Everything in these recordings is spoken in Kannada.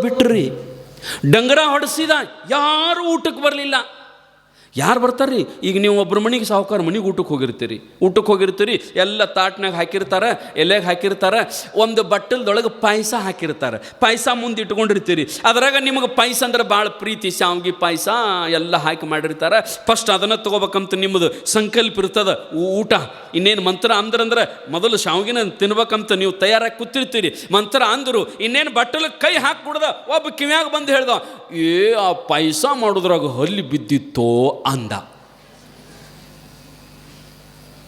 ಬಿಟ್ರಿ. ಡಂಗರ ಹೊಡೆಸಿದ, ಯಾರು ಊಟಕ್ಕೆ ಬರಲಿಲ್ಲ. ಯಾರು ಬರ್ತಾರ್ರಿ? ಈಗ ನೀವು ಒಬ್ಬರ ಮನೆಗೆ ಸಾಹುಕಾರ ಮನೆಗೆ ಊಟಕ್ಕೆ ಹೋಗಿರ್ತೀರಿ. ಎಲ್ಲ ತಾಟ್ನಾಗ ಹಾಕಿರ್ತಾರೆ, ಎಲೆಗೆ ಹಾಕಿರ್ತಾರೆ, ಒಂದು ಬಟ್ಟಲ್ದೊಳಗೆ ಪಾಯಸ ಹಾಕಿರ್ತಾರೆ. ಪಾಯಸ ಮುಂದೆ ಇಟ್ಕೊಂಡಿರ್ತೀರಿ. ಅದ್ರಾಗ ನಿಮಗೆ ಪಾಯಸ ಅಂದ್ರೆ ಭಾಳ ಪ್ರೀತಿ, ಶಾವ್ಗೆ ಪಾಯಸ ಎಲ್ಲ ಹಾಕಿ ಮಾಡಿರ್ತಾರೆ. ಫಸ್ಟ್ ಅದನ್ನು ತೊಗೋಬೇಕಂತ ನಿಮ್ಮದು ಸಂಕಲ್ಪ ಇರ್ತದೆ. ಊಟ ಇನ್ನೇನು ಮಂತ್ರ ಅಂದ್ರಂದ್ರೆ ಮೊದಲು ಶಾವ್ಗಿನ ತಿನ್ಬೇಕಂತ ನೀವು ತಯಾರಾಗಿ ಕೂತಿರ್ತೀರಿ. ಮಂತ್ರ ಅಂದರು ಇನ್ನೇನು ಬಟ್ಟಲಿಗೆ ಕೈ ಹಾಕ್ಬಿಡ್ದ. ಒಬ್ಬ ಕಿವ್ಯಾಗ ಬಂದು ಹೇಳ್ದ, ಆ ಪಾಯಸ ಮಾಡೋದ್ರಾಗ ಹಲ್ಲಿ ಬಿದ್ದಿತ್ತೋ ಅಂದ.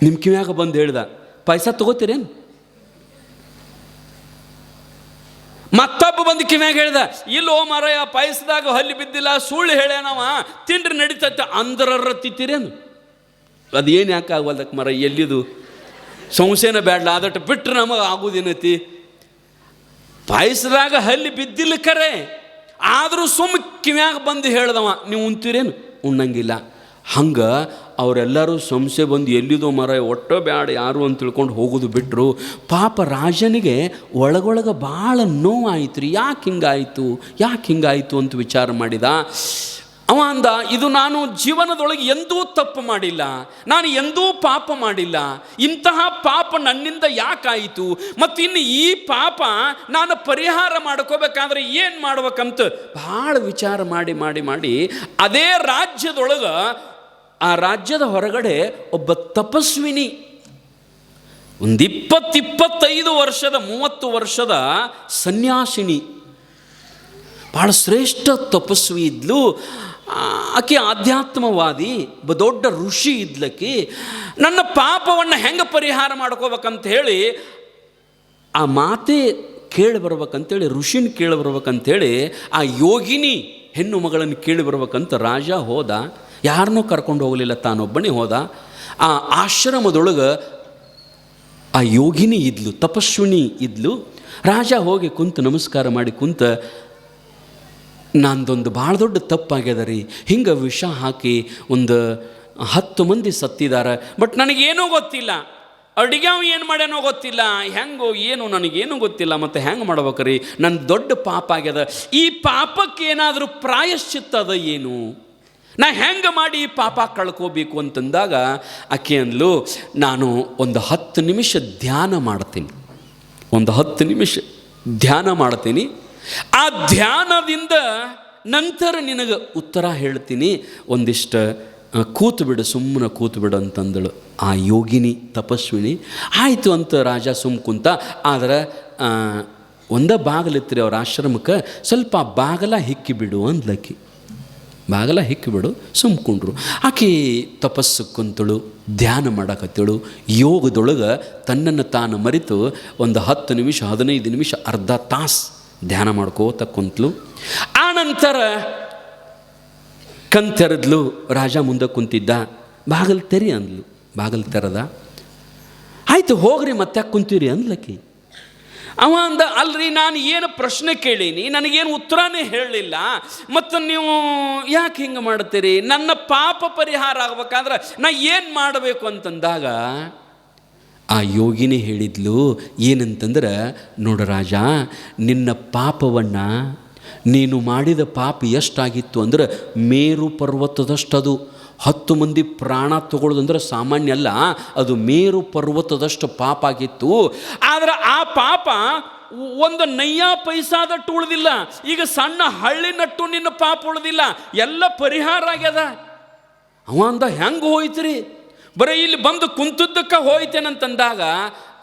ನಿಮ್ಮ ಕಿವ್ಯಾಗ ಬಂದು ಹೇಳ್ದ, ಪಾಯಸ ತಗೋತೀರೇನು? ಮತ್ತೊಬ್ಬ ಬಂದು ಕಿವ್ಯಾಗ ಹೇಳ್ದ, ಇಲ್ಲೋ ಮಾರಾಯ ಪಾಯಸದಾಗ ಹಲ್ಲಿ ಬಿದ್ದಿಲ್ಲ, ಸುಳ್ಳು ಹೇಳ್ಯಾನವ, ತಿಂಡ್ರಿ ನಡೀತೈತೆ ಅಂದ್ರರ ತಿತ್ತೀರೇನು? ಅದೇನು ಯಾಕೆ ಆಗವಲ್ದಕ್ಕೆ ಮರ, ಎಲ್ಲಿದು ಸಂಶಯನ ಬೇಡಲ್ಲ, ಅದಟ್ಟು ಬಿಟ್ಟರೆ ನಮಗೆ ಆಗೋದೇನೈತಿ. ಪಾಯಸದಾಗ ಹಲ್ಲಿ ಬಿದ್ದಿಲ್ಲ ಕರೆ, ಆದರೂ ಸುಮ್ಮ ಕಿವ್ಯಾಗ ಬಂದು ಹೇಳ್ದವ, ನೀವು ಉಣ್ತೀರೇನು? ಉಣ್ಣಂಗಿಲ್ಲ. ಹಂಗೆ ಅವರೆಲ್ಲರೂ ಸಂಶಯ ಬಂದು ಎಲ್ಲಿದೋ ಮರ ಒಟ್ಟೋ ಬ್ಯಾಡ ಯಾರು ಅಂತ ತಿಳ್ಕೊಂಡು ಹೋಗೋದು ಬಿಟ್ಟರು. ಪಾಪ ರಾಜನಿಗೆ ಒಳಗೊಳಗೆ ಭಾಳ ನೋವಾಯಿತು ರೀ. ಯಾಕೆ ಹಿಂಗಾಯಿತು ಅಂತ ವಿಚಾರ ಮಾಡಿದ. ಅವ ಅಂದ, ಇದು ನಾನು ಜೀವನದೊಳಗೆ ಎಂದೂ ತಪ್ಪು ಮಾಡಿಲ್ಲ, ನಾನು ಎಂದೂ ಪಾಪ ಮಾಡಿಲ್ಲ, ಇಂತಹ ಪಾಪ ನನ್ನಿಂದ ಯಾಕಾಯಿತು, ಮತ್ತು ಇನ್ನು ಈ ಪಾಪ ನಾನು ಪರಿಹಾರ ಮಾಡ್ಕೋಬೇಕಾದ್ರೆ ಏನು ಮಾಡ್ಬೇಕಂತ ಭಾಳ ವಿಚಾರ ಮಾಡಿ ಅದೇ ರಾಜ್ಯದೊಳಗೆ, ಆ ರಾಜ್ಯದ ಹೊರಗಡೆ ಒಬ್ಬ ತಪಸ್ವಿನಿ, ಒಂದು 20-25 ವರ್ಷದ 30 ವರ್ಷದ ಸನ್ಯಾಸಿನಿ, ಭಾಳ ಶ್ರೇಷ್ಠ ತಪಸ್ವಿ ಇದ್ಲು. ಆಕೆ ಆಧ್ಯಾತ್ಮವಾದಿ, ದೊಡ್ಡ ಋಷಿ ಇದ್ಲಕ್ಕಿ. ನನ್ನ ಪಾಪವನ್ನು ಹೆಂಗೆ ಪರಿಹಾರ ಮಾಡ್ಕೋಬೇಕಂತ ಹೇಳಿ ಆ ಮಾತೆ ಕೇಳಿ ಬರ್ಬೇಕಂತೇಳಿ, ಋಷಿನ ಕೇಳಿ ಬರ್ಬೇಕಂತೇಳಿ, ಆ ಯೋಗಿನಿ ಹೆಣ್ಣು ಮಗಳನ್ನು ಕೇಳಿ ಬರ್ಬೇಕಂತ ರಾಜ ಹೋದ. ಯಾರನ್ನೂ ಕರ್ಕೊಂಡು ಹೋಗಲಿಲ್ಲ, ತಾನೊಬ್ಬನೇ ಹೋದ. ಆ ಆಶ್ರಮದೊಳಗೆ ಆ ಯೋಗಿನಿ ಇದ್ಲು, ತಪಸ್ವಿನಿ ಇದ್ಲು. ರಾಜ ಹೋಗಿ ಕುಂತು ನಮಸ್ಕಾರ ಮಾಡಿ ಕುಂತ, ನಂದೊಂದು ಭಾಳ ದೊಡ್ಡ ತಪ್ಪಾಗ್ಯದ ರೀ, ಹಿಂಗೆ ವಿಷ ಹಾಕಿ ಒಂದು 10 ಮಂದಿ ಸತ್ತಿದ್ದಾರೆ, ಬಟ್ ನನಗೇನೂ ಗೊತ್ತಿಲ್ಲ, ಅಡುಗೆ ಏನು ಮಾಡ್ಯಾನೋ ಗೊತ್ತಿಲ್ಲ, ಹೆಂಗೋ ಏನು ನನಗೇನೂ ಗೊತ್ತಿಲ್ಲ, ಮತ್ತು ಹೆಂಗೆ ಮಾಡ್ಬೇಕ್ರಿ, ನನ್ನ ದೊಡ್ಡ ಪಾಪ ಆಗ್ಯದ, ಈ ಪಾಪಕ್ಕೆ ಏನಾದರೂ ಪ್ರಾಯಶ್ಚಿತ್ತ ಅದ ಏನು, ನಾ ಹೆಂಗೆ ಮಾಡಿ ಈ ಪಾಪ ಕಳ್ಕೋಬೇಕು ಅಂತಂದಾಗ ಆಕೆ ಅಂದ್ಲು, ನಾನು ಒಂದು 10 ನಿಮಿಷ ಧ್ಯಾನ ಮಾಡ್ತೀನಿ, ಒಂದು 10 ನಿಮಿಷ ಧ್ಯಾನ ಮಾಡ್ತೀನಿ, ಆ ಧ್ಯಾನದಿಂದ ನಂತರ ನಿನಗೆ ಉತ್ತರ ಹೇಳ್ತೀನಿ, ಒಂದಿಷ್ಟು ಸುಮ್ಮನೆ ಕೂತು ಬಿಡು ಅಂತಂದಳು ಆ ಯೋಗಿನಿ ತಪಸ್ವಿನಿ. ಆಯಿತು ಅಂತ ರಾಜ ಕುಂತ. ಆದರೆ ಒಂದೇ ಬಾಗಿಲಿತ್ತು ಅವ್ರ ಆಶ್ರಮಕ್ಕೆ, ಸ್ವಲ್ಪ ಬಾಗಲ ಹಿಕ್ಕಿಬಿಡು ಅಂದ್ಲಕ್ಕಿ. ಬಾಗಲ ಹಿಕ್ಕಿಬಿಡು, ಸುಮ್ಕೊಂಡ್ರು. ಆಕೆ ತಪಸ್ಸು ಕುಂತಳು, ಧ್ಯಾನ ಮಾಡಕತ್ತಳು. ಯೋಗದೊಳಗೆ ತನ್ನನ್ನು ತಾನು ಮರೆತು ಒಂದು 10 ನಿಮಿಷ 15 ನಿಮಿಷ ಅರ್ಧ ತಾಸು ಧ್ಯಾನ ಮಾಡ್ಕೋತ ಕುಂತಲು. ಆ ನಂತರ ಕಣ್ತೆರೆದ್ಲು. ರಾಜ ಮುಂದೆ ಕುಂತಿದ್ದ. ಬಾಗಿಲು ತೆರಿ ಅಂದ್ಲು. ಬಾಗಿಲು ತೆರೆದ. ಆಯಿತು ಹೋಗ್ರಿ, ಮತ್ತೆ ಕುಂತೀರಿ ಅಂದ್ಲಕ್ಕಿ. ಅವ ಅಂದ, ಅಲ್ರಿ ನಾನು ಏನು ಪ್ರಶ್ನೆ ಕೇಳೀನಿ, ನನಗೇನು ಉತ್ತರನೇ ಹೇಳಲಿಲ್ಲ, ಮತ್ತು ನೀವು ಯಾಕೆ ಹಿಂಗೆ ಮಾಡ್ತೀರಿ, ನನ್ನ ಪಾಪ ಪರಿಹಾರ ಆಗ್ಬೇಕಾದ್ರೆ ನಾ ಏನು ಮಾಡಬೇಕು ಅಂತಂದಾಗ ಆ ಯೋಗಿನಿ ಹೇಳಿದ್ಲು ಏನಂತಂದ್ರೆ, ನೋಡು ರಾಜ, ನಿನ್ನ ಪಾಪವನ್ನು, ನೀನು ಮಾಡಿದ ಪಾಪ ಎಷ್ಟಾಗಿತ್ತು ಅಂದ್ರೆ ಮೇರು ಪರ್ವತದಷ್ಟದು. 10 ಮಂದಿ ಪ್ರಾಣ ತಗೊಳ್ಳೋದಂದ್ರೆ ಸಾಮಾನ್ಯ ಅಲ್ಲ, ಅದು ಮೇರು ಪರ್ವತದಷ್ಟು ಪಾಪ ಆಗಿತ್ತು. ಆದರೆ ಆ ಪಾಪ ಒಂದು ನಯ್ಯ ಪೈಸಾದಟ್ಟು ಉಳಿದಿಲ್ಲ. ಈಗ ಸಣ್ಣ ಹಳ್ಳಿನಟ್ಟು ನಿನ್ನ ಪಾಪ ಉಳಿದಿಲ್ಲ, ಎಲ್ಲ ಪರಿಹಾರ ಆಗ್ಯದ. ಅವ ಅಂದ, ಹೆಂಗೆ ಹೋಯ್ತ್ರಿ, ಬರೀ ಇಲ್ಲಿ ಬಂದು ಕುಂತದ್ದಕ್ಕೆ ಹೋಯ್ತೇನಂತಂದಾಗ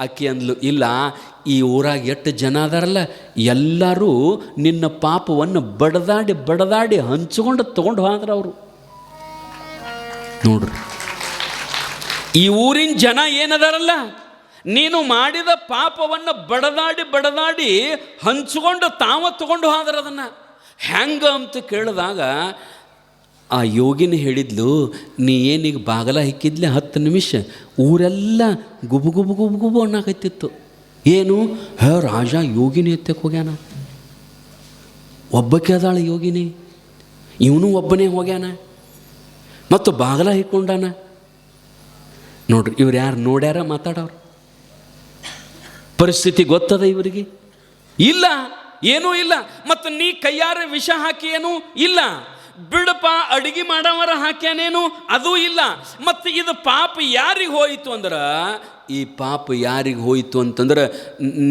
ಆಕೆ ಅಂದ್ಲು, ಇಲ್ಲ, ಈ ಊರಾಗ ಎಷ್ಟು ಜನ ಅದಾರಲ್ಲ ಎಲ್ಲರೂ ನಿನ್ನ ಪಾಪವನ್ನು ಬಡದಾಡಿ ಹಂಚ್ಕೊಂಡು ತೊಗೊಂಡು ಹೋದ್ರ ಅವರು. ನೋಡ್ರಿ, ಈ ಊರಿನ ಜನ ಏನದಾರಲ್ಲ, ನೀನು ಮಾಡಿದ ಪಾಪವನ್ನು ಬಡದಾಡಿ ಹಂಚ್ಕೊಂಡು ತೊಗೊಂಡು ಹೋದ್ರ ಅದನ್ನು. ಹೆಂಗ ಅಂತ ಕೇಳಿದಾಗ ಆ ಯೋಗಿನ ಹೇಳಿದ್ಲು, ನೀ ಏನೀಗ ಬಾಗಲ ಹಿಕ್ಕಿದ್ಲೆ 10 ನಿಮಿಷ ಊರೆಲ್ಲ ಗುಬು ಅನ್ನಕತ್ತಿತ್ತು. ಏನು ರಾಜ ಯೋಗಿನಿ ಎತ್ತಕ್ಕೆ ಹೋಗ್ಯಾನ, ಒಬ್ಬಕ್ಕೆ ಅದಾಳ ಯೋಗಿನಿ, ಇವನು ಒಬ್ಬನೇ ಹೋಗ್ಯಾನ, ಮತ್ತು ಬಾಗಲ ಹಿಕ್ಕೊಂಡಾನ. ನೋಡ್ರಿ, ಇವ್ರು ಯಾರು ನೋಡ್ಯಾರ ಮಾತಾಡೋರು? ಪರಿಸ್ಥಿತಿ ಗೊತ್ತದ ಇವರಿಗೆ? ಇಲ್ಲ. ಏನೂ ಇಲ್ಲ. ಮತ್ತು ನೀ ಕೈಯಾರೆ ವಿಷ ಹಾಕಿ ಏನೂ ಇಲ್ಲ. ಬಿಡಪ್ಪ ಅಡಿಗೆ ಮಾಡವರ ಹಾಕ್ಯಾನೇನು ಅದೂ ಇಲ್ಲ. ಮತ್ತು ಇದು ಪಾಪ ಯಾರಿಗೆ ಹೋಯಿತು ಅಂದ್ರೆ, ಈ ಪಾಪ ಯಾರಿಗೆ ಹೋಯಿತು ಅಂತಂದ್ರೆ,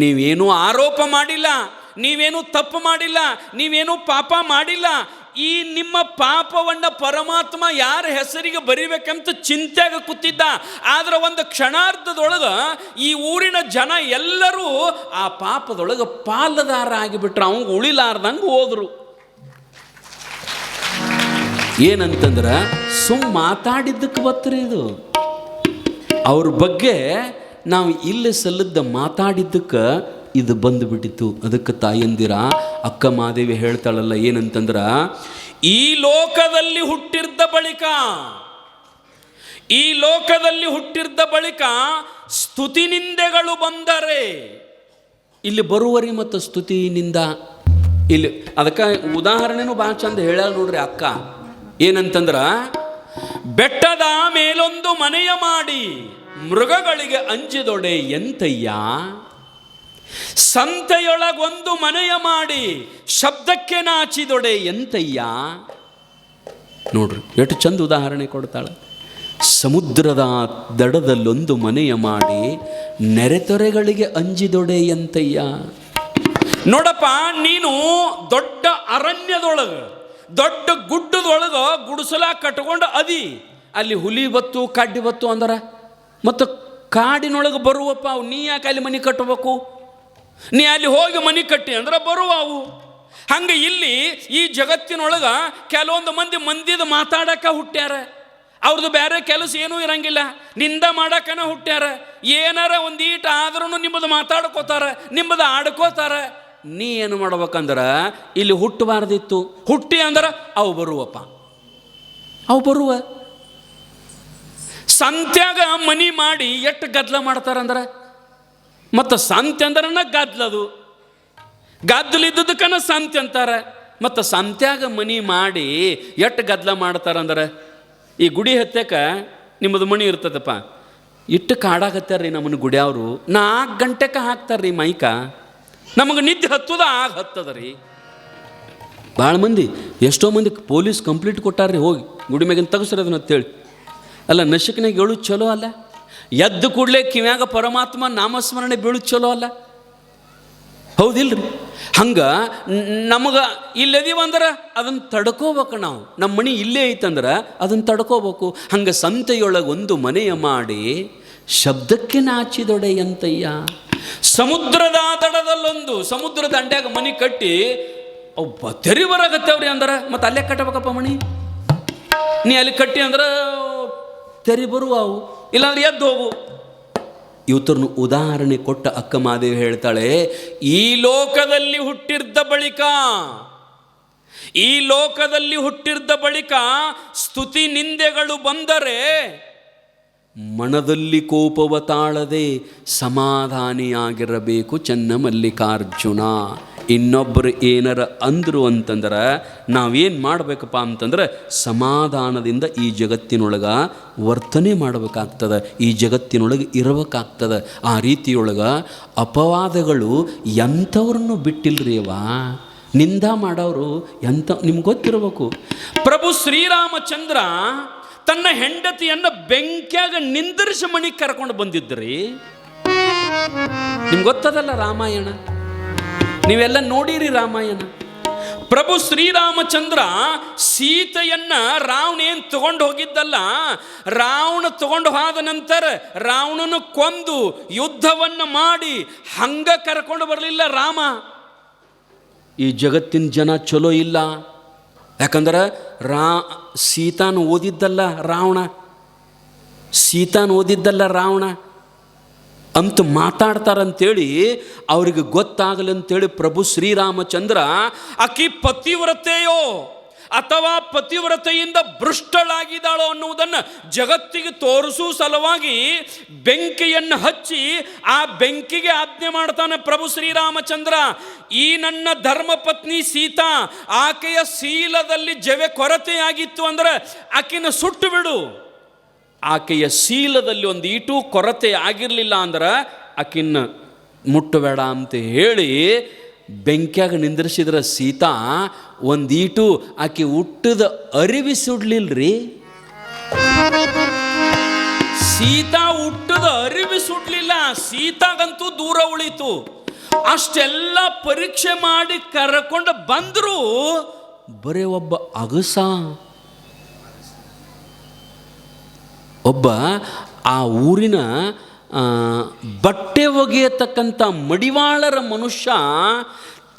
ನೀವೇನೂ ಆರೋಪ ಮಾಡಿಲ್ಲ, ನೀವೇನೂ ತಪ್ಪು ಮಾಡಿಲ್ಲ, ನೀವೇನೂ ಪಾಪ ಮಾಡಿಲ್ಲ. ಈ ನಿಮ್ಮ ಪಾಪವನ್ನು ಪರಮಾತ್ಮ ಯಾರ ಹೆಸರಿಗೆ ಬರಿಬೇಕಂತ ಚಿಂತೆಯಾಗ ಕೂತಿದ್ದ. ಆದ್ರೆ ಒಂದು ಕ್ಷಣಾರ್ಧದೊಳಗೆ ಈ ಊರಿನ ಜನ ಎಲ್ಲರೂ ಆ ಪಾಪದೊಳಗೆ ಪಾಲುದಾರ ಆಗಿಬಿಟ್ರು, ಅವಂಗೆ ಉಳಿಲಾರ್ದಂಗೆ ಹೋದ್ರು. ಏನಂತಂದ್ರೆ ಮಾತಾಡಿದ್ದಕ್ಕೆ ಬತ್ತರಿ ಇದು. ಅವ್ರ ಬಗ್ಗೆ ನಾವು ಇಲ್ಲಿ ಸಲ್ಲದ ಮಾತಾಡಿದ್ದಕ್ಕೆ ಇದು ಬಂದುಬಿಟ್ಟಿತ್ತು. ಅದಕ್ಕೆ ತಾಯಂದಿರ ಅಕ್ಕ ಮಾದೇವಿ ಹೇಳ್ತಾಳಲ್ಲ ಏನಂತಂದ್ರೆ, ಈ ಲೋಕದಲ್ಲಿ ಹುಟ್ಟಿದ್ದ ಬಳಿಕ ಸ್ತುತಿ ನಿಂದೆಗಳು ಬಂದರೆ, ಇಲ್ಲಿ ಬರುವರಿ ಮತ್ತು ಸ್ತುತಿನಿಂದ ಇಲ್ಲಿ ಅದಕ್ಕೆ ಉದಾಹರಣೆನೂ ಭಾಳ ಚಂದ ಹೇಳ್ಯಾಳ ನೋಡ್ರಿ ಅಕ್ಕ. ಏನಂತಂದ್ರ, ಬೆಟ್ಟದ ಮೇಲೊಂದು ಮನೆಯ ಮಾಡಿ ಮೃಗಗಳಿಗೆ ಅಂಜಿದೊಡೆ ಎಂತಯ್ಯ, ಸಂತೆಯೊಳಗೊಂದು ಮನೆಯ ಮಾಡಿ ಶಬ್ದಕ್ಕೆ ನಾಚಿದೊಡೆ ಎಂತಯ್ಯ. ನೋಡ್ರಿ ಎಷ್ಟು ಚಂದ ಉದಾಹರಣೆ ಕೊಡ್ತಾಳೆ. ಸಮುದ್ರದ ದಡದಲ್ಲೊಂದು ಮನೆಯ ಮಾಡಿ ನೆರೆತೊರೆಗಳಿಗೆ ಅಂಜಿದೊಡೆ ಎಂತಯ್ಯ. ನೋಡಪ್ಪ, ನೀನು ದೊಡ್ಡ ಅರಣ್ಯದೊಳಗೆ ದೊಡ್ಡ ಗುಡ್ಡದೊಳಗೆ ಗುಡಿಸಲ ಕಟ್ಕೊಂಡು ಅದಿ, ಅಲ್ಲಿ ಹುಲಿ ಬತ್ತು ಕಡ್ಡಿ ಬತ್ತು ಅಂದ್ರೆ ಮತ್ತು ಕಾಡಿನೊಳಗೆ ಬರುವಪ್ಪ ಅವು. ನೀ ಯಾಕೆ ಅಲ್ಲಿ ಮನೆ ಕಟ್ಟಬೇಕು? ನೀ ಅಲ್ಲಿ ಹೋಗಿ ಮನೆ ಕಟ್ಟಿ ಅಂದ್ರೆ ಬರುವ ಅವು. ಹಂಗೆ ಇಲ್ಲಿ ಈ ಜಗತ್ತಿನೊಳಗೆ ಕೆಲವೊಂದು ಮಂದಿದ ಮಾತಾಡಕ್ಕೆ ಹುಟ್ಟ್ಯಾರ. ಅವ್ರದ್ದು ಬೇರೆ ಕೆಲಸ ಏನೂ ಇರಂಗಿಲ್ಲ, ನಿಂದ ಮಾಡಕ್ಕನ ಹುಟ್ಟ್ಯಾರ. ಏನಾರ ಒಂದು ಈಟ ಆದ್ರೂ ನಿಮ್ಮದು ಮಾತಾಡ್ಕೋತಾರ, ನಿಮ್ಮದು ಆಡ್ಕೋತಾರ. ನೀ ಏನು ಮಾಡ್ಬೇಕಂದ್ರೆ ಇಲ್ಲಿ ಹುಟ್ಟಬಾರ್ದಿತ್ತು. ಹುಟ್ಟಿ ಅಂದ್ರೆ ಅವು ಬರುವಪ್ಪ, ಅವು ಬರುವ. ಸಂತ್ಯಾಗ ಮನಿ ಮಾಡಿ ಎಷ್ಟು ಗದ್ದಲ ಮಾಡ್ತಾರಂದ್ರೆ, ಮತ್ತು ಸಂತೆ ಅಂದ್ರೆ ಗದ್ದಲದು, ಗದ್ದಲಿದ್ದದಕ್ಕನ ಸಂತೆ ಅಂತಾರೆ. ಮತ್ತು ಸಂತ್ಯಾಗ ಮನಿ ಮಾಡಿ ಎಷ್ಟು ಗದ್ದಲ ಮಾಡ್ತಾರಂದ್ರೆ, ಈ ಗುಡಿ ಹತ್ತಕ್ಕ ನಿಮ್ಮದು ಮಣಿ ಇರ್ತದಪ್ಪ, ಇಟ್ಟು ಕಾಡಾಗತ್ತಾರ್ರಿ ನಮ್ಮನ್ನು ಗುಡಿಯವರು 4 ಗಂಟೆಗೆ ಹಾಕ್ತಾರ್ರಿ ಮೈಕ. ನಮಗೆ ನಿದ್ದೆ ಹತ್ತದ ಆಗ ಹತ್ತದ ರೀ. ಭಾಳ ಮಂದಿ, ಎಷ್ಟೋ ಮಂದಿ ಪೊಲೀಸ್ ಕಂಪ್ಲೀಟ್ ಕೊಟ್ಟಾರ್ರಿ, ಹೋಗಿ ಗುಡಿ ಮ್ಯಾಗಿನ ತೆಗೆಸ್ರಿ ಅದನ್ನ ಅಂತೇಳಿ. ಅಲ್ಲ, ನಶಕ್ನಾಗ ಹೇಳೋದು ಚಲೋ ಅಲ್ಲ? ಎದ್ದು ಕೂಡಲೇ ಕಿವ್ಯಾಗ ಪರಮಾತ್ಮ ನಾಮಸ್ಮರಣೆ ಬೀಳೋದು ಚಲೋ ಅಲ್ಲ? ಹೌದಿಲ್ರಿ? ಹಂಗೆ ನಮಗೆ ಇಲ್ಲದೀವಂದ್ರೆ ಅದನ್ನು ತಡ್ಕೋಬೇಕು ನಾವು. ನಮ್ಮ ಮನೆ ಇಲ್ಲೇ ಐತಂದ್ರೆ ಅದನ್ನು ತಡ್ಕೋಬೇಕು. ಹಂಗೆ ಸಂತೆಯೊಳಗೆ ಒಂದು ಮನೆಯ ಮಾಡಿ ಶಬ್ದಕ್ಕೆ ನಾಚಿದೊಡೆ ಎಂತಯ್ಯ. ಸಮುದ್ರದ ದಡದಲ್ಲೊಂದು, ಸಮುದ್ರ ದಂಡ್ಯಾಗ ಮನೆ ಕಟ್ಟಿ ಅವು ತೆರಿ ಬರಾಗತ್ತವ್ರಿ ಅಂದ್ರೆ ಮತ್ತೆ ಅಲ್ಲೇ ಕಟ್ಟಬೇಕಪ್ಪ ಮಣಿ. ನೀ ಅಲ್ಲಿ ಕಟ್ಟಿ ಅಂದ್ರೆ ತೆರಿ ಬರುವ ಅವು, ಇಲ್ಲಾಂದ್ರೆ ಎದ್ದು ಹೋಗು. ಇವತ್ತರನ್ನು ಉದಾಹರಣೆ ಕೊಟ್ಟ ಅಕ್ಕ ಮಾದೇವಿ ಹೇಳ್ತಾಳೆ, ಈ ಲೋಕದಲ್ಲಿ ಹುಟ್ಟಿದ್ದ ಬಳಿಕ ಸ್ತುತಿ ನಿಂದೆಗಳು ಬಂದರೆ ಮನದಲ್ಲಿ ಕೋಪವ ತಾಳದೆ ಸಮಾಧಾನಿಯಾಗಿರಬೇಕು ಚೆನ್ನ ಮಲ್ಲಿಕಾರ್ಜುನ. ಇನ್ನೊಬ್ಬರು ಏನಾರ ಅಂದರು ಅಂತಂದ್ರೆ ನಾವೇನು ಮಾಡಬೇಕಪ್ಪ ಅಂತಂದ್ರೆ ಸಮಾಧಾನದಿಂದ ಈ ಜಗತ್ತಿನೊಳಗೆ ವರ್ತನೆ ಮಾಡಬೇಕಾಗ್ತದೆ, ಈ ಜಗತ್ತಿನೊಳಗೆ ಇರಬೇಕಾಗ್ತದೆ. ಆ ರೀತಿಯೊಳಗೆ ಅಪವಾದಗಳು ಎಂಥವ್ರನ್ನು ಬಿಟ್ಟಿಲ್ರಿ ಅವ. ನಿಂದ ಮಾಡೋರು ಎಂಥ ನಿಮ್ಗೆ ಗೊತ್ತಿರಬೇಕು. ಪ್ರಭು ಶ್ರೀರಾಮಚಂದ್ರ ತನ್ನ ಹೆಂಡತಿಯನ್ನು ಬೆಂಕಿಯಾಗ ನಿಂದರಿಸಿ ಮಣಿಗೆ ಕರ್ಕೊಂಡು ಬಂದಿದ್ರಿ. ನಿಮ್ಗೆ ಗೊತ್ತದಲ್ಲ ರಾಮಾಯಣ, ನೀವೆಲ್ಲ ನೋಡಿರಿ ರಾಮಾಯಣ. ಪ್ರಭು ಶ್ರೀರಾಮಚಂದ್ರ ಸೀತೆಯನ್ನ ರಾವಣ ಏನು ತಗೊಂಡು ಹೋಗಿದ್ದಲ್ಲ, ರಾವಣ ತಗೊಂಡು ಹೋದ ನಂತರ ರಾವಣನ ಕೊಂದು ಯುದ್ಧವನ್ನು ಮಾಡಿ ಹಂಗ ಕರ್ಕೊಂಡು ಬರಲಿಲ್ಲ ರಾಮ. ಈ ಜಗತ್ತಿನ ಜನ ಚಲೋ ಇಲ್ಲ. ಯಾಕಂದ್ರೆ ಸೀತಾನ ಓದಿದ್ದಲ್ಲ ರಾವಣ ಅಂತ ಮಾತಾಡ್ತಾರಂತೇಳಿ ಅವ್ರಿಗೆ ಗೊತ್ತಾಗಲಿ ಅಂತೇಳಿ ಪ್ರಭು ಶ್ರೀರಾಮಚಂದ್ರ ಆಕಿ ಪತಿವ್ರತೆಯೋ ಅಥವಾ ಪತಿವ್ರತೆಯಿಂದ ಭ್ರಷ್ಟಳಾಗಿದ್ದಾಳೋ ಅನ್ನುವುದನ್ನು ಜಗತ್ತಿಗೆ ತೋರಿಸುವ ಸಲುವಾಗಿ ಬೆಂಕಿಯನ್ನು ಹಚ್ಚಿ ಆ ಬೆಂಕಿಗೆ ಆಜ್ಞೆ ಮಾಡ್ತಾನೆ ಪ್ರಭು ಶ್ರೀರಾಮಚಂದ್ರ. ಈ ನನ್ನ ಧರ್ಮಪತ್ನಿ ಸೀತಾ, ಆಕೆಯ ಶೀಲದಲ್ಲಿ ಜವೆ ಕೊರತೆಯಾಗಿತ್ತು ಅಂದರೆ ಆಕೆನ ಸುಟ್ಟು ಬಿಡು. ಆಕೆಯ ಶೀಲದಲ್ಲಿ ಒಂದು ಈಟೂ ಕೊರತೆ ಆಗಿರಲಿಲ್ಲ ಅಂದ್ರೆ ಆಕಿನ್ನ ಮುಟ್ಟಬೇಡ ಅಂತ ಹೇಳಿ ಬೆಂಕ್ಯಾಗ ನಿಂದ್ರಿಸಿದ್ರ ಸೀತಾ ಒಂದೀಟು ಆಕೆ ಹುಟ್ಟದ ಅರಿವಿ ಸುಡ್ಲಿಲ್ರಿ. ಸೀತಾ ಹುಟ್ಟದ ಅರಿವಿ ಸುಡ್ಲಿಲ್ಲ, ಸೀತಾಗಂತೂ ದೂರ ಉಳಿತು. ಅಷ್ಟೆಲ್ಲ ಪರೀಕ್ಷೆ ಮಾಡಿ ಕರ್ಕೊಂಡು ಬಂದ್ರು ಬರೇ ಒಬ್ಬ ಅಗಸ, ಒಬ್ಬ ಆ ಊರಿನ ಬಟ್ಟೆ ಒಗೆಯತಕ್ಕಂಥ ಮಡಿವಾಳರ ಮನುಷ್ಯ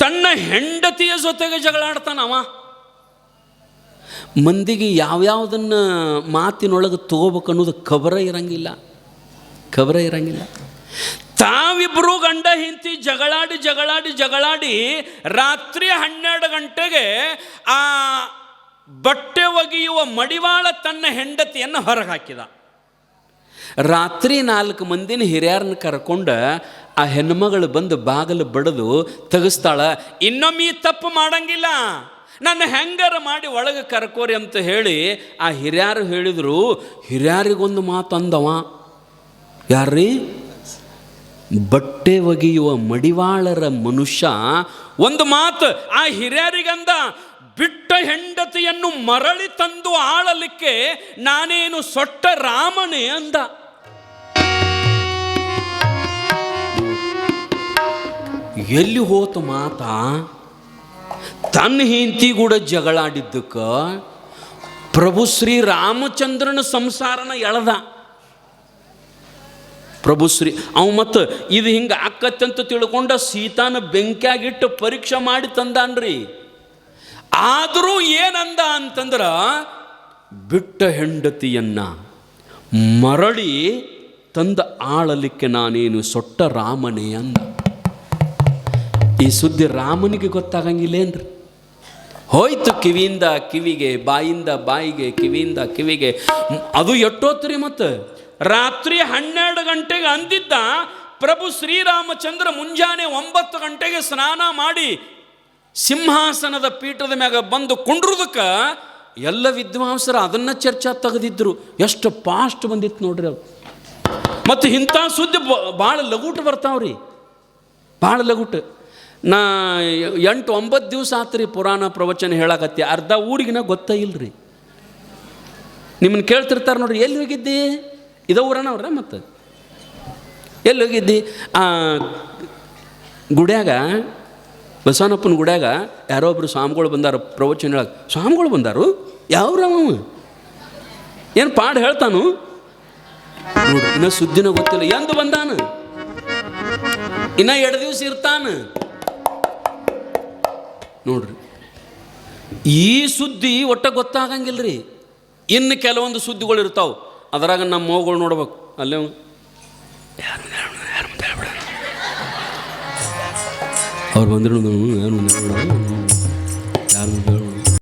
ತನ್ನ ಹೆಂಡತಿಯ ಜೊತೆಗೆ ಜಗಳಾಡ್ತಾನವ. ಮಂದಿಗೆ ಯಾವ್ಯಾವುದನ್ನ ಮಾತಿನೊಳಗೆ ತಗೋಬೇಕು ಅನ್ನೋದು ಖಬರ ಇರಂಗಿಲ್ಲ. ತಾವಿಬ್ಬರು ಗಂಡ ಹೆಂಡತಿ ಜಗಳಾಡಿ ರಾತ್ರಿ 12 ಗಂಟೆಗೆ ಆ ಬಟ್ಟೆ ಒಗೆಯುವ ಮಡಿವಾಳ ತನ್ನ ಹೆಂಡತಿಯನ್ನು ಹೊರಗೆ ಹಾಕಿದ. ರಾತ್ರಿ 4 ಮಂದಿನ ಹಿರಿಯರನ್ನ ಕರ್ಕೊಂಡು ಆ ಹೆಣ್ಮಗಳು ಬಂದು ಬಾಗಿಲು ಬಡಿದು ತೆಗಿಸ್ತಾಳ. ಇನ್ನೊಮ್ಮೆ ತಪ್ಪು ಮಾಡಂಗಿಲ್ಲ, ನನ್ನ ಹೆಂಗಾರ ಮಾಡಿ ಒಳಗೆ ಕರ್ಕೋರಿ ಅಂತ ಹೇಳಿ ಆ ಹಿರಿಯರು ಹೇಳಿದ್ರು. ಹಿರಿಯರಿಗೊಂದು ಮಾತು ಅಂದವ. ಯಾರ್ರೀ? ಬಟ್ಟೆ ಒಗೆಯುವ ಮಡಿವಾಳರ ಮನುಷ್ಯ ಒಂದು ಮಾತು ಆ ಹಿರಿಯರಿಗಂದ, ಬಿಟ್ಟ ಹೆಂಡತಿಯನ್ನು ಮರಳಿ ತಂದು ಆಳಲಿಕ್ಕೆ ನಾನೇನು ಸೊಟ್ಟ ರಾಮನೇ ಅಂದ. ಎಲ್ಲಿ ಹೋತ ಮಾತಾ? ತನ್ನ ಹೆಂಡತಿ ಕೂಡ ಜಗಳಾಡಿದ್ದಕ್ಕ ಪ್ರಭು ಶ್ರೀ ರಾಮಚಂದ್ರನ ಸಂಸಾರನ ಎಳೆದ. ಪ್ರಭು ಶ್ರೀ ಅವ ಮತ್ತು ಇದು ಹಿಂಗೆ ಆಕತ್ತಂತ ತಿಳ್ಕೊಂಡ ಸೀತಾನ ಬೆಂಕಿಯಾಗಿಟ್ಟು ಪರೀಕ್ಷೆ ಮಾಡಿ ತಂದಾನ್ರಿ. ಆದರೂ ಏನಂದ ಅಂತಂದ್ರ, ಬಿಟ್ಟ ಹೆಂಡತಿಯನ್ನ ಮರಳಿ ತಂದ ಆಳಲಿಕ್ಕೆ ನಾನೇನು ಸೊಟ್ಟ ರಾಮನೇ ಅಂದ. ಈ ಸುದ್ದಿ ರಾಮನಿಗೆ ಗೊತ್ತಾಗಂಗಿಲ್ಲೇನ್ರಿ? ಹೋಯ್ತು ಕಿವಿಯಿಂದ ಕಿವಿಗೆ, ಬಾಯಿಂದ ಬಾಯಿಗೆ, ಕಿವಿಯಿಂದ ಕಿವಿಗೆ. ಅದು ಎಷ್ಟೊತ್ತರಿ? ಮತ್ತು ರಾತ್ರಿ 12 ಗಂಟೆಗೆ ಅಂದಿದ್ದ ಪ್ರಭು ಶ್ರೀರಾಮಚಂದ್ರ ಮುಂಜಾನೆ 9 ಗಂಟೆಗೆ ಸ್ನಾನ ಮಾಡಿ ಸಿಂಹಾಸನದ ಪೀಠದ ಮ್ಯಾಗ ಬಂದು ಕುಂಡ್ರದಕ್ಕೆ ಎಲ್ಲ ವಿದ್ವಾಂಸರು ಅದನ್ನು ಚರ್ಚಾ ತೆಗೆದಿದ್ರು. ಎಷ್ಟು ಫಾಸ್ಟ್ ಬಂದಿತ್ತು ನೋಡ್ರಿ ಅವ್ರು. ಮತ್ತು ಇಂಥ ಸುದ್ದಿ ಭಾಳ ಲಘುಟು ಬರ್ತಾವ್ರಿ, ಭಾಳ ಲಘುಟು. ನಾ 8-9 ದಿವಸ ಆತ್ರಿ ಪುರಾಣ ಪ್ರವಚನ ಹೇಳಕತ್ತಿ, ಅರ್ಧ ಊರಿಗಿನ ಗೊತ್ತ ಇಲ್ರಿ. ನಿಮ್ಮನ್ನು ಕೇಳ್ತಿರ್ತಾರೆ ನೋಡ್ರಿ, ಎಲ್ಲಿ ಹೋಗಿದ್ದಿ? ಇದ ಊರನ ಅವ್ರ. ಮತ್ತು ಎಲ್ಲಿ ಹೋಗಿದ್ದಿ? ಗುಡ್ಯಾಗ, ಬಸವನಪ್ಪನ ಗುಡ್ಯಾಗ ಯಾರೋ ಒಬ್ರು ಸ್ವಾಮಿಗಳು ಬಂದಾರ ಪ್ರವಚನ ಹೇಳಕ್ಕೆ. ಸ್ವಾಮಿಗಳು ಬಂದಾರು? ಯಾವ್ರವ? ಏನು ಪಾಡು ಹೇಳ್ತಾನು ನೋಡ್ರಿ. ಇನ್ನೂ ಸುದ್ದಿನ ಗೊತ್ತಿಲ್ಲ. ಎಂದು ಬಂದಾನ? ಇನ್ನ 2 ದಿವಸ ಇರ್ತಾನ ನೋಡ್ರಿ. ಈ ಸುದ್ದಿ ಒಟ್ಟ ಗೊತ್ತಾಗಂಗಿಲ್ರಿ. ಇನ್ನು ಕೆಲವೊಂದು ಸುದ್ದಿಗಳು ಇರ್ತಾವೆ, ಅದರಾಗ ನಮ್ಮ ಮೋಗಳು ನೋಡ್ಬೇಕು. ಅಲ್ಲೇ ಯಾರು ಅವ್ರು ಬಂದ್ರು, ಯಾರು